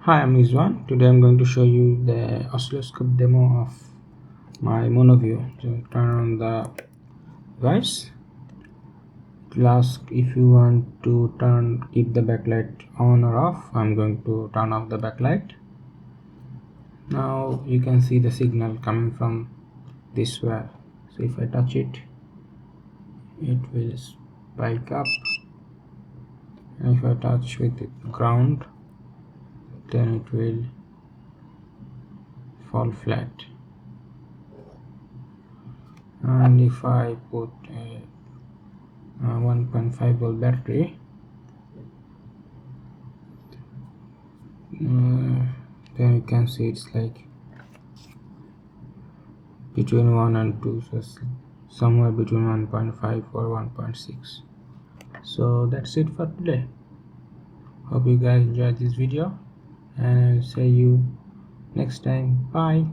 Hi, I'm Rizwan. Today I'm going to show you the oscilloscope demo of my MonoView. So turn on the device. It will ask if you want to keep the backlight on or off. I'm going to turn off the backlight. Now you can see the signal coming from this wire. So if I touch it, it will spike up. And if I touch with the ground, then it will fall flat. And if I put a 1.5 volt battery, then you can see it's like between 1 and 2, so somewhere between 1.5 or 1.6. So that's it for today. Hope you guys enjoyed this video, and I'll see you next time. Bye.